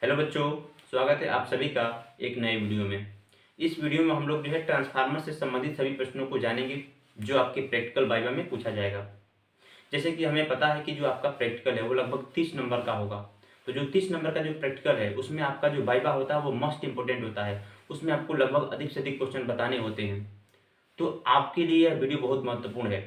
Hello बच्चों, स्वागत है आप सभी का एक नए वीडियो में। इस वीडियो में हम लोग जो है ट्रांसफार्मर से संबंधित सभी प्रश्नों को जानेंगे जो आपके प्रैक्टिकल वाइवा में पूछा जाएगा। जैसे कि हमें पता है कि जो आपका प्रैक्टिकल है वो लगभग 30 नंबर का होगा। तो जो 30 नंबर का जो प्रैक्टिकल है उसमें आपका जो वाइवा होता है वो मोस्ट इंपॉर्टेंट होता है। उसमें आपको लगभग अधिक से अधिक क्वेश्चन बताने होते हैं। तो आपके लिए यह वीडियो बहुत महत्वपूर्ण है।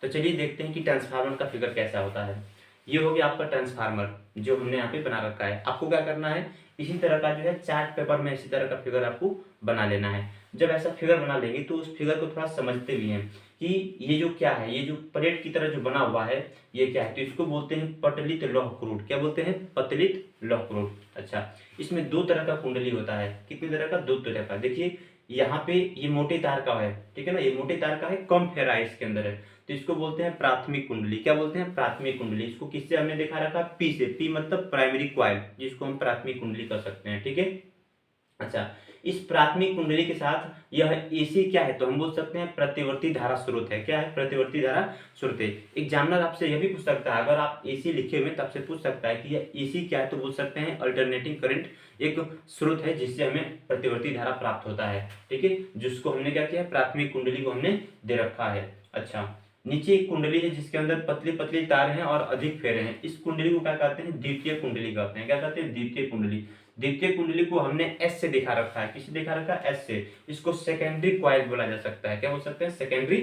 तो चलिए देखते हैं कि ट्रांसफार्मर का फिगर कैसा होता है। ये हो गया आपका ट्रांसफार्मर जो हमने यहाँ पे बना रखा है। आपको क्या करना है, इसी तरह का जो है चार्ट पेपर में इसी तरह का फिगर आपको बना लेना है। जब ऐसा फिगर बना लेंगे तो उस फिगर को थोड़ा समझते भी हैं कि ये जो क्या है, ये जो प्लेट की तरह जो बना हुआ है ये क्या है। तो इसको बोलते हैं पतलित लौह क्रूड। क्या बोलते हैं? पतलित लौह क्रूड। अच्छा, इसमें दो तरह का कुंडली होता है। कितने तरह का? दो तरह का। देखिए यहाँ पे ये मोटे तार का है, ठीक है ना, ये मोटे तार का है, कम फेरा है इसके अंदर है। तो इसको बोलते हैं प्राथमिक कुंडली। क्या बोलते हैं? प्राथमिक कुंडली। इसको किससे हमने देखा रखा? पी से। पी मतलब प्राइमरी क्वाइल, जिसको हम प्राथमिक कुंडली कर सकते हैं, ठीक है। अच्छा, इस प्राथमिक कुंडली के साथ यह एसी क्या है? तो हम बोल सकते हैं प्रतिवर्ती धारा स्रोत है। क्या है? प्रतिवर्ती धारा स्रोत है। एग्जामिनर आपसे यह भी पूछ सकता है, अगर आप एसी लिखे हुए तब से पूछ सकता है कि यह एसी क्या है, तो बोल सकते हैं अल्टरनेटिंग करंट एक स्रोत है जिससे हमें प्रतिवर्ती धारा प्राप्त होता है, ठीक है। जिसको हमने क्या किया? प्राथमिक कुंडली को हमने दे रखा है। अच्छा, नीचे एक कुंडली है जिसके अंदर पतली पतली तार हैं और अधिक फेरे हैं। इस कुंडली को क्या कहते हैं? द्वितीय कुंडली कहते हैं। क्या कहते हैं? द्वितीय कुंडली। द्वितीय कुंडली को हमने एस से दिखा रखा है। किससे दिखा रखा है? एस से। इसको सेकेंडरी क्वाइल बोला जा सकता है। क्या बोल सकते हैं? Secondary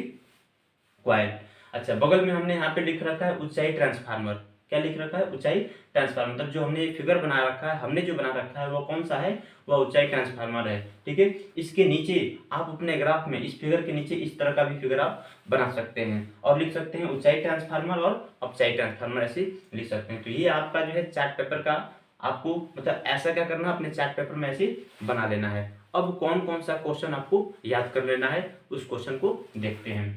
coil. अच्छा, बगल में हमने यहाँ पे लिख रखा है ऊंचाई ट्रांसफार्मर। क्या लिख रखा है? ऊंचाई ट्रांसफार्मर। मतलब जो हमने फिगर बना रखा है, हमने जो बना रखा है वो कौन सा है? वह ऊंचाई ट्रांसफार्मर है, ठीक है। इसके नीचे आप अपने ग्राफ में इस फिगर के नीचे इस तरह का भी फिगर आप बना सकते हैं और लिख सकते हैं ऊंचाई ट्रांसफार्मर और अपचाई ट्रांसफार्मर, ऐसे लिख सकते हैं। तो ये आपका जो है चार्ट पेपर का आपको मतलब ऐसा क्या करना है, अपने चार्ट पेपर में ऐसे बना लेना है। अब कौन कौन सा क्वेश्चन आपको याद कर लेना है उस क्वेश्चन को देखते हैं।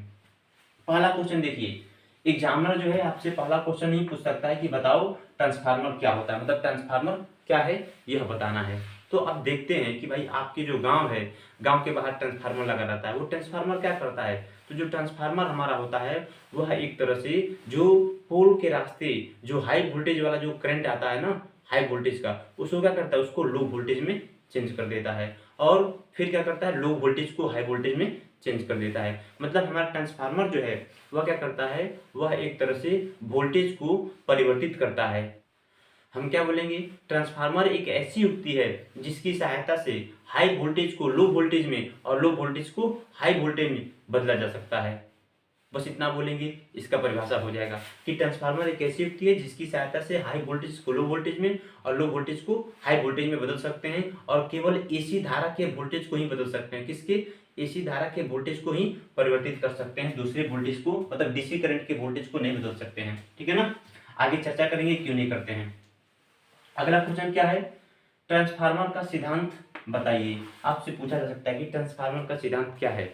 पहला क्वेश्चन देखिए, एग्जामिनर जो है आपसे पहला क्वेश्चन ही पूछ सकता है कि बताओ ट्रांसफार्मर क्या होता है, मतलब ट्रांसफार्मर क्या है यह बताना है। तो अब देखते हैं कि भाई आपके जो गांव है, गांव के बाहर ट्रांसफार्मर लगा रहता है। वो ट्रांसफार्मर क्या करता है? तो जो ट्रांसफार्मर हमारा होता है वह एक तरह से जो पोल के रास्ते जो हाई वोल्टेज वाला जो करंट आता है ना, हाई वोल्टेज का, उसको क्या करता है? उसको लो वोल्टेज में चेंज कर देता है और फिर क्या करता है? लो वोल्टेज को हाई वोल्टेज में चेंज कर देता है। मतलब हमारा ट्रांसफार्मर जो है वह क्या करता है? वह एक तरह से वोल्टेज को परिवर्तित करता है। हम क्या बोलेंगे? ट्रांसफार्मर एक ऐसी युक्ति है जिसकी सहायता से हाई वोल्टेज को लो वोल्टेज में और लो वोल्टेज को हाई वोल्टेज में बदला जा सकता है। बस इतना बोलेंगे, इसका परिभाषा हो जाएगा कि ट्रांसफार्मर एक ऐसी युक्ति है जिसकी सहायता से हाई वोल्टेज को लो वोल्टेज में और लो वोल्टेज को हाई वोल्टेज में बदल सकते हैं और केवल एसी धारा के वोल्टेज को ही बदल सकते हैं। किसके? एसी धारा के वोल्टेज को ही परिवर्तित कर सकते हैं, दूसरे वोल्टेज को मतलब डीसी करंट के वोल्टेज को नहीं बदल सकते हैं, ठीक है ना। आगे चर्चा करेंगे क्यों नहीं करते हैं। अगला क्वेश्चन क्या है? ट्रांसफार्मर का सिद्धांत बताइए। आपसे पूछा जा सकता है कि ट्रांसफार्मर का सिद्धांत क्या है,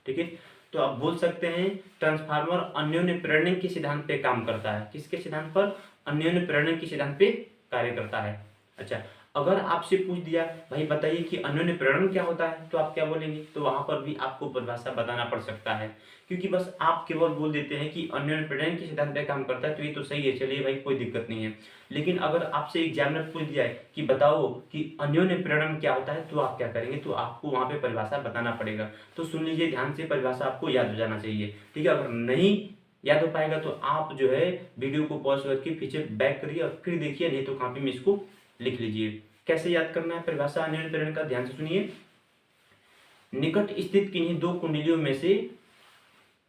ठीक है। तो आप बोल सकते हैं ट्रांसफार्मर अन्योन्य प्रेरण के सिद्धांत पे काम करता है। किसके सिद्धांत पर? अन्योन्य प्रेरण के सिद्धांत पे कार्य करता है। अच्छा, अगर आपसे पूछ दिया भाई बताइए कि अन्योन्य प्रेरण क्या होता है, तो आप क्या बोलेंगे? तो वहां पर भी आपको परिभाषा बताना पड़ सकता है, क्योंकि बस आप केवल बोल देते हैं कि अन्योन्य प्रेरण के सिद्धांत पे काम करता है तो ये तो सही है, चलिए भाई कोई दिक्कत नहीं है। लेकिन अगर आपसे एग्जामिनर पूछ दिया है कि बताओ कि अन्योन्य प्रेरण क्या होता है, तो आप क्या करेंगे? तो आपको वहां पे परिभाषा बताना पड़ेगा। तो सुन लीजिए ध्यान से, परिभाषा आपको याद हो जाना चाहिए, ठीक है। अगर नहीं याद हो पाएगा तो आप जो है वीडियो को पॉज करके पीछे बैक करिए और फिर देखिए, नहीं तो कॉपी में इसको लिख लीजिए। कैसे याद करना है परिभाषा अन्योन्य प्रेरण का? ध्यान से सुनिए। निकट स्थित किन्हीं दो कुंडलियों में से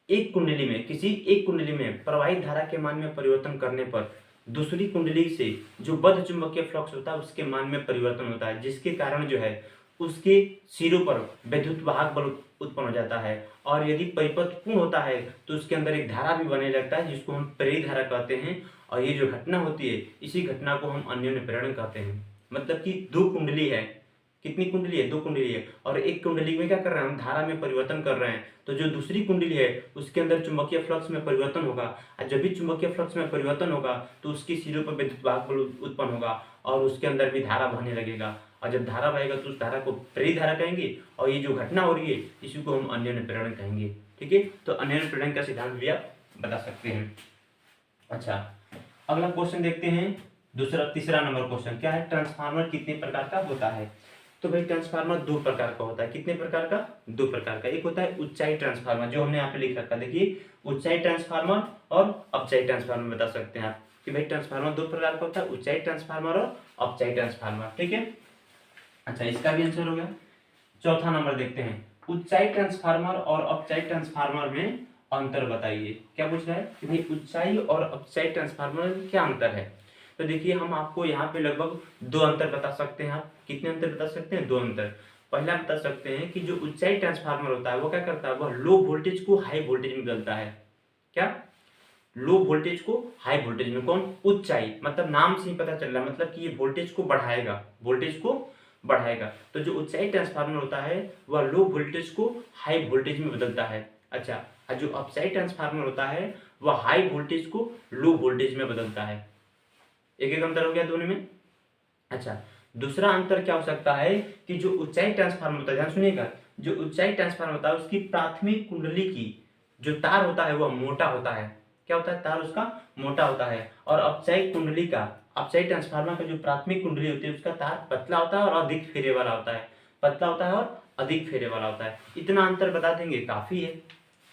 एक कुंडली में, किसी एक कुंडली में प्रवाहित धारा के मान में परिवर्तन करने पर दूसरी कुंडली से जो बद्ध चुंबकीय फ्लक्स होता है उसके मान में परिवर्तन होता है, जिसके कारण जो है उसके सिरों पर विद्युत वाहक बल उत्पन्न हो जाता है और यदि परिपथ पूर्ण होता है तो उसके अंदर एक धारा भी बनने लगता है जिसको हम प्रेरित धारा कहते हैं। और ये जो घटना होती है इसी घटना को हम अन्योन्य प्रेरण कहते हैं। मतलब कि दो कुंडली है। कितनी कुंडली है? दो कुंडली है और एक कुंडली में क्या कर रहे हैं हम? धारा में परिवर्तन कर रहे हैं। तो जो दूसरी कुंडली है उसके अंदर चुंबकीय फ्लक्स में परिवर्तन होगा और जब भी चुंबकीय फ्लक्स में परिवर्तन होगा तो उसकी सिरों पर विद्युत वाहक बल उत्पन्न होगा और उसके अंदर भी धारा बहने लगेगा और जब धारा बहेगा तो उस धारा को प्रेरित धारा कहेंगे और ये जो घटना हो रही है इसी को हम अन्योन्य प्रेरण कहेंगे, ठीक है। तो अन्योन्य प्रेरण का सिद्धांत भी आप बता सकते हैं। अच्छा, अगला क्वेश्चन देखते हैं। तीसरा नंबर क्वेश्चन क्या है, ट्रांसफार्मर कितने प्रकार का होता है। तो भाई ट्रांसफार्मर दो प्रकार का होता है। कितने प्रकार का, दो प्रकार का। एक होता है ऊंचाई ट्रांसफार्मर, जो हमने यहाँ पे लिख रखा है, देखिए ऊंचाई ट्रांसफार्मर और अपचाई ट्रांसफार्मर बता सकते हैं आप कि भाई ट्रांसफार्मर दो प्रकार का होता है, ऊंचाई ट्रांसफार्मर और अपचाई ट्रांसफार्मर। ठीक है, अच्छा इसका भी आंसर हो गया। चौथा नंबर देखते हैं, ऊंचाई ट्रांसफार्मर और अपचाई ट्रांसफार्मर में अंतर बताइए। क्या पूछ रहा है कि भाई ऊंचाई और अपचाई ट्रांसफार्मर में क्या अंतर है। तो देखिए हम आपको यहाँ पे लगभग दो अंतर बता सकते हैं। आप कितने अंतर बता सकते हैं, दो अंतर। पहला बता सकते हैं कि जो ऊंचाई ट्रांसफार्मर होता है वो क्या करता है, वह लो वोल्टेज को हाई वोल्टेज में बदलता है। क्या, लो वोल्टेज को हाई वोल्टेज में। कौन, ऊंचाई, मतलब नाम से ही पता चल रहा है, मतलब कि ये वोल्टेज को बढ़ाएगा, वोल्टेज को बढ़ाएगा। तो जो ऊंचाई ट्रांसफार्मर होता है वह लो वोल्टेज को हाई वोल्टेज में बदलता है। अच्छा, और जो अपसाइड ट्रांसफार्मर होता है वह हाई वोल्टेज को लो वोल्टेज में बदलता है। एक एक अंतर हो गया दोनों में। अच्छा, दूसरा अंतर क्या हो सकता है कि जो ऊंचाई ट्रांसफार्मर होता है, ध्यान सुनिएगा, जो ऊंचाई ट्रांसफार्मर होता है उसकी प्राथमिक कुंडली की जो तार होता है वह मोटा होता है। क्या होता है, तार उसका मोटा होता है। और अपचाई कुंडली का, अपचाई ट्रांसफार्मर का जो प्राथमिक कुंडली होती है उसका तार पतला होता है और अधिक फेरे वाला होता है। पतला होता है और अधिक फेरे वाला होता है। इतना अंतर बता देंगे काफी है।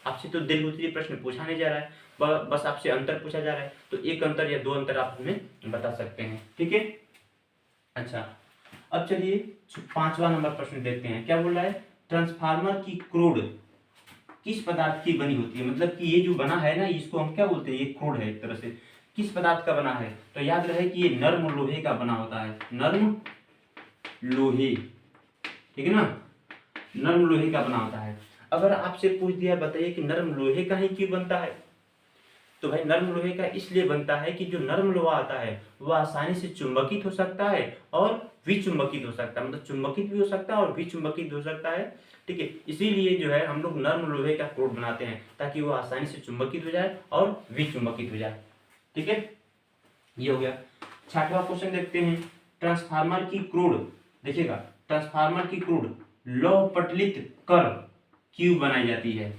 आपसे तो दीर्घ प्रश्न पूछा नहीं जा रहा है, बस आपसे अंतर पूछा जा रहा है, तो एक अंतर या दो अंतर आप हमें बता सकते हैं। ठीक है, अच्छा अब चलिए पांचवा नंबर प्रश्न देखते हैं। क्या बोल रहा है, ट्रांसफार्मर की क्रोड किस पदार्थ की बनी होती है। मतलब कि ये जो बना है ना, इसको हम क्या बोलते हैं, ये क्रोड है एक तरह से। किस पदार्थ का बना है, तो याद रहे कि ये नर्म लोहे का बना होता है। नर्म लोहे, ठीक है ना, नर्म लोहे का बना होता है। अगर आपसे पूछ दिया, बताइए कि नर्म लोहे का ही क्यों बनता है, तो भाई नर्म लोहे का इसलिए बनता है कि जो नर्म लोहा आता है वह आसानी से चुंबकित हो सकता है और विचुंबकित हो सकता है। मतलब चुंबकित भी हो सकता है और विचुंबकित हो सकता है। ठीक है, इसीलिए जो है हम लोग नर्म लोहे का क्रोड बनाते हैं ताकि वो आसानी से चुंबकित हो जाए और विचुंबकित हो जाए। ठीक है, ये हो गया। छठवां क्वेश्चन देखते हैं, ट्रांसफार्मर की क्रोड, देखिएगा ट्रांसफार्मर की क्रोड लौह पटलित कर क्यों बनाई जाती है।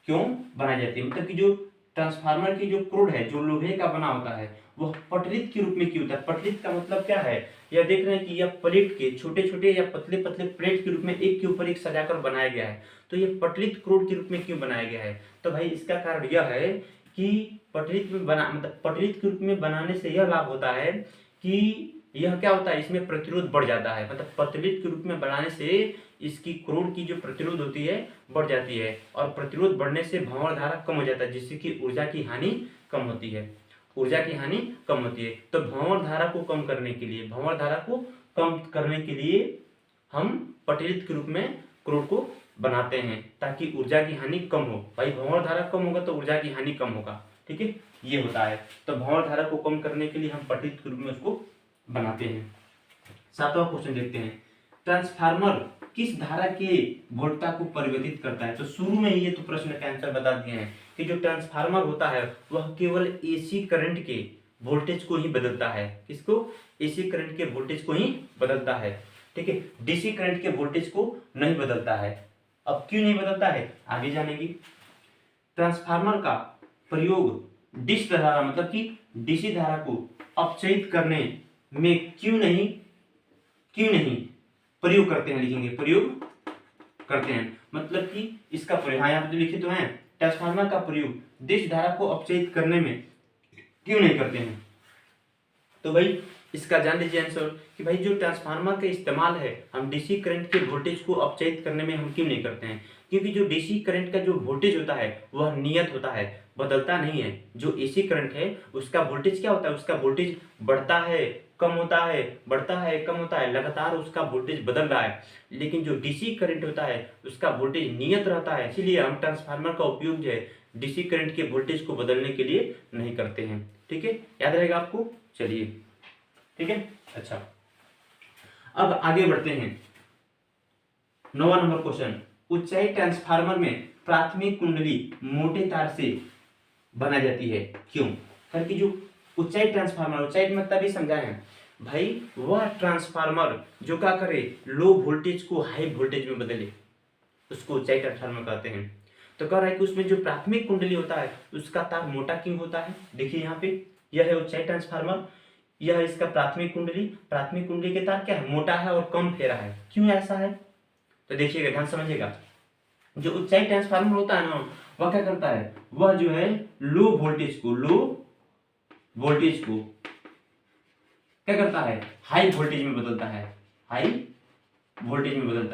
क्यों बनाई जाती है, मतलब कि जो ट्रांसफार्मर की जो क्रोड है जो लोहे का बना होता है वह पटलित के रूप में क्यों होता है। पटलित का मतलब क्या है, यह देख रहे हैं कि यह प्लेट के छोटे छोटे या पतले पतले प्लेट के रूप में एक के ऊपर एक सजाकर बनाया गया है। तो यह पटलित क्रोड के रूप में क्यों बनाया गया है, तो भाई इसका कारण यह है कि पटलित में बना, मतलब पटलित के रूप में बनाने से यह लाभ होता है कि यह क्या होता है, इसमें प्रतिरोध बढ़ जाता है। मतलब पतलित के रूप में बनाने से इसकी क्रोड की जो प्रतिरोध होती है बढ़ जाती है, और प्रतिरोध बढ़ने से भंवर धारा कम हो जाता है, जिससे कि ऊर्जा की हानि कम होती है। ऊर्जा की हानि कम होती है। तो भंवर धारा को कम करने के लिए, भंवर धारा को कम करने के लिए हम पटलित के रूप में क्रोड को बनाते हैं ताकि ऊर्जा की हानि कम हो। भाई भंवर धारा कम होगा तो ऊर्जा की हानि कम होगा। ठीक है, ये होता है। तो भंवर धारा को कम करने के लिए हम पटलित के रूप में उसको बनाते हैं। सातवां क्वेश्चन देखते हैं, ट्रांसफार्मर किस धारा के वोल्टता को परिवर्तित करता है। तो शुरू में ही ये तो प्रश्न का आंसर बता दिए हैं कि जो ट्रांसफार्मर होता है वह केवल एसी करंट के वोल्टेज को ही बदलता है। किसको, एसी करंट के वोल्टेज को ही बदलता है। ठीक है, डीसी करंट के वोल्टेज को नहीं बदलता है। अब क्यों नहीं बदलता है, आगे जानेंगे। ट्रांसफार्मर का प्रयोग डिश धारा, मतलब कि डीसी धारा को अपचयित करने में क्यों नहीं प्रयोग करते हैं, लिखेंगे प्रयोग करते हैं। मतलब कि इसका प्रयोग, हाँ यहाँ पे लिखे तो हैं, ट्रांसफार्मर का प्रयोग डिश धारा को अपचयित करने में क्यों नहीं करते हैं। तो भाई इसका जान लीजिए आंसर कि भाई जो ट्रांसफार्मर का इस्तेमाल है हम डीसी करंट के वोल्टेज को अपचयित करने में हम क्यों नहीं करते हैं, क्योंकि जो डीसी करंट का जो वोल्टेज होता है वह नियत होता है, बदलता नहीं है। जो एसी करंट है उसका वोल्टेज क्या होता है, उसका वोल्टेज बढ़ता है, कम होता है, बढ़ता है, कम होता है, लगातार उसका वोल्टेज बदल रहा है। लेकिन जो डीसी करंट होता है उसका वोल्टेज नियत रहता है। इसीलिए हम ट्रांसफार्मर का उपयोग जो है डीसी करंट के वोल्टेज को बदलने के लिए नहीं करते हैं। ठीक है, याद रहेगा आपको। चलिए ठीक है, अच्छा अब आगे बढ़ते हैं। 9वां नंबर क्वेश्चन, ऊंचाई ट्रांसफार्मर में प्राथमिक कुंडली मोटे तार से बनाई जाती है, क्यों। क्योंकि जो ऊंचाई ट्रांसफार्मर, ऊंचाई मतलब ही समझाए हैं भाई, वह ट्रांसफार्मर जो क्या करे, लो वोल्टेज को हाई वोल्टेज में बदले, उसको ऊंचाई ट्रांसफार्मर कहते हैं। तो कह रहा है कि उसमें जो प्राथमिक कुंडली होता है उसका तार मोटा क्यों होता है। देखिए यहाँ पे यह है ऊंचाई ट्रांसफार्मर, यह इसका प्राथमिक कुंडली के तार क्या है, मोटा है और कम फेरा है। क्यों ऐसा है, तो देखिएगा, ध्यान समझिएगा। जो ऊंचाई ट्रांसफार्मर होता है ना, वह क्या करता है, वह जो है लो वोल्टेज को क्या करता है, हाई वोल्टेज में बदलता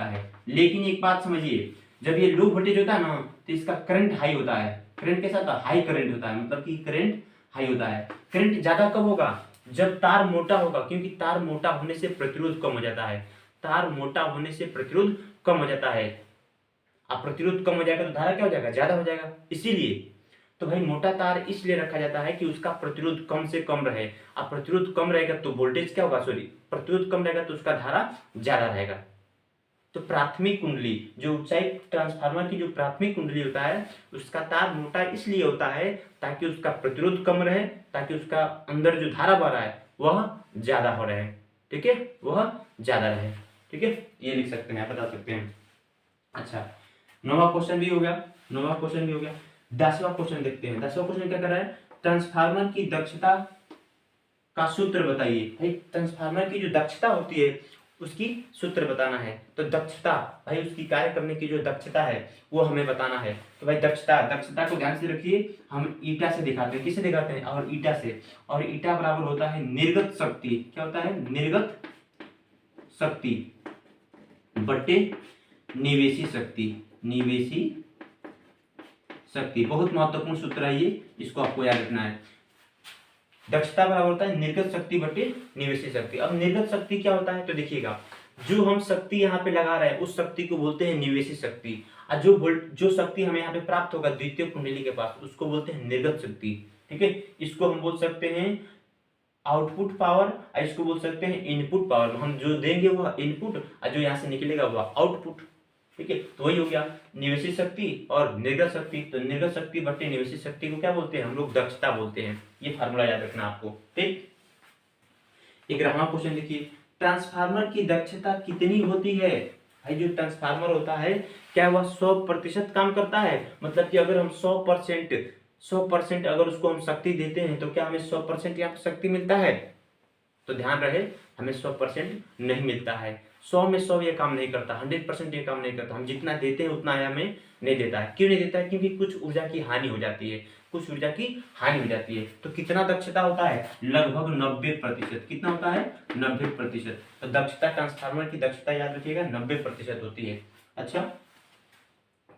है। लेकिन एक बात समझिए, जब ये लो वोल्टेज होता है ना, तो इसका करंट हाई होता है। करंट कैसा होता है, हाई करंट होता है, मतलब कि करंट हाई होता है। करंट ज्यादा कब होगा, जब तार मोटा होगा, क्योंकि तार मोटा होने से प्रतिरोध कम हो जाता है। अब प्रतिरोध कम हो जाएगा तो धारा क्या हो जाएगा, ज्यादा हो जाएगा। इसीलिए तो भाई मोटा तार इसलिए रखा जाता है कि उसका प्रतिरोध कम से कम रहे। अब प्रतिरोध कम रहेगा तो वोल्टेज क्या होगा, प्रतिरोध कम रहेगा तो उसका धारा ज्यादा रहेगा। तो प्राथमिक कुंडली, जो ऊंचाई ट्रांसफार्मर की जो प्राथमिक कुंडली होता है, उसका तार मोटा इसलिए होता है ताकि उसका प्रतिरोध कम रहे, ताकि उसका अंदर जो धारा बह रहा है वह ज्यादा हो रहे। ठीक है, वह ज्यादा रहे। ठीक है, ये लिख सकते हैं, आप बता सकते हैं। अच्छा, 9वां क्वेश्चन भी हो गया। 10वां क्वेश्चन देखते हैं। 10वां क्वेश्चन क्या कर रहा है, ट्रांसफार्मर की दक्षता का सूत्र बताइए। भाई ट्रांसफार्मर की जो दक्षता होती है उसकी सूत्र बताना है। तो दक्षता, भाई उसकी कार्य करने की जो दक्षता है वो हमें बताना है। तो भाई दक्षता को ध्यान से रखिए, हम ईटा से दिखाते हैं। किससे दिखाते हैं, और ईटा से। और ईटा बराबर होता है निर्गत शक्ति। क्या होता है, निर्गत शक्ति बटे निवेशी शक्ति। बहुत महत्वपूर्ण सूत्र है ये, इसको आपको याद रखना है। दक्षता बराबर होता है निर्गत शक्ति बटे निवेशी शक्ति। अब निर्गत शक्ति क्या होता है, तो देखिएगा, जो हम शक्ति यहाँ पे लगा रहे हैं उस शक्ति को बोलते हैं निवेशी शक्ति। और जो शक्ति हमें यहाँ पे प्राप्त होगा द्वितीय कुंडली के पास, उसको बोलते हैं निर्गत शक्ति। ठीक है, इसको हम बोल सकते हैं आउटपुट पावर, और इसको बोल सकते हैं इनपुट पावर। हम जो देंगे वह इनपुट और जो यहाँ से निकलेगा वह आउटपुट। ठीक है, तो वही हो गया निवेशी शक्ति और निर्गत शक्ति। तो निर्गत शक्ति बटे निवेशी शक्ति को क्या बोलते हैं, हम लोग दक्षता बोलते हैं। ये फार्मूला याद रखना आपको। ठीक, 11वां क्वेश्चन देखिए, ट्रांसफार्मर की दक्षता कितनी होती है। भाई जो ट्रांसफार्मर होता है क्या वह 100% काम करता है, मतलब कि अगर हम 100% अगर उसको हम शक्ति देते हैं तो क्या हमें 100% यहाँ पे शक्ति मिलता है। तो ध्यान रहे, हमें 100% नहीं मिलता है। 100 में 100 ये काम नहीं करता, 100% ये काम नहीं करता। हम जितना देते हैं उतना हमें नहीं देता है। क्यों नहीं देता है, क्योंकि कुछ ऊर्जा की हानि हो जाती है। तो कितना दक्षता होता है, लगभग 90%। कितना होता है, 90%। तो दक्षता, ट्रांसफार्मर की दक्षता याद रखिएगा 90% होती है। अच्छा,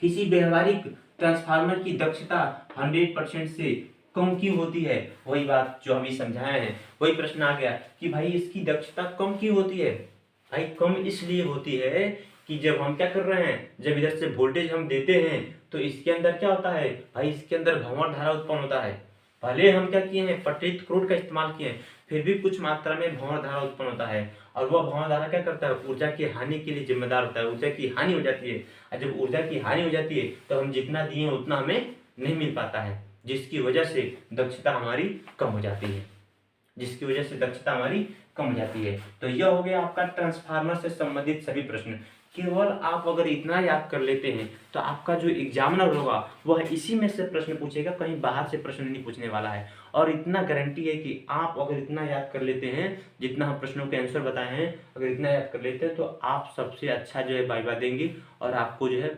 किसी व्यवहारिक ट्रांसफार्मर की दक्षता 100% से कम क्यों होती है। वही बात जो हम समझाए हैं, वही प्रश्न आ गया कि भाई इसकी दक्षता कम क्यों होती है। भाई कम इसलिए होती है कि जब हम क्या कर रहे हैं, जब इधर से वोल्टेज हम देते हैं तो इसके अंदर क्या होता है, भाई इसके अंदर भंवर धारा उत्पन्न होता है। भले हम क्या किए हैं, पट्टित क्रोड का इस्तेमाल किए हैं, फिर भी कुछ मात्रा में भंवर धारा उत्पन्न होता है। और वह भंवर धारा क्या करता है, ऊर्जा की हानि के लिए जिम्मेदार होता है। ऊर्जा की हानि हो जाती है, और जब ऊर्जा की हानि हो जाती है तो हम जितना दिए उतना हमें नहीं मिल पाता है, जिसकी वजह से दक्षता हमारी कम हो जाती है। तो यह हो गया आपका ट्रांसफार्मर से संबंधित सभी प्रश्न। केवल आप अगर इतना याद कर लेते हैं तो आपका जो एग्जामिनर होगा वह इसी में से प्रश्न पूछेगा, कहीं बाहर से प्रश्न नहीं पूछने वाला है। और इतना गारंटी है कि आप अगर इतना याद कर लेते हैं, जितना हम प्रश्नों के आंसर बताए हैं, अगर इतना याद कर लेते हैं तो आप सबसे अच्छा जो है वाइवा देंगे और आपको जो है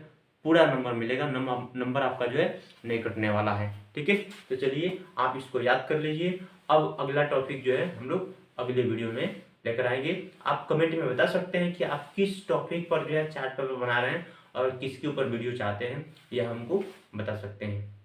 पूरा नंबर मिलेगा। नंबर आपका जो है नहीं कटने वाला है। ठीक है, तो चलिए आप इसको याद कर लीजिए। अब अगला टॉपिक जो है हम लोग अगले वीडियो में लेकर आएंगे। आप कमेंट में बता सकते हैं कि आप किस टॉपिक पर जो है चार्ट पेपर बना रहे हैं और किसके ऊपर वीडियो चाहते हैं, यह हमको बता सकते हैं।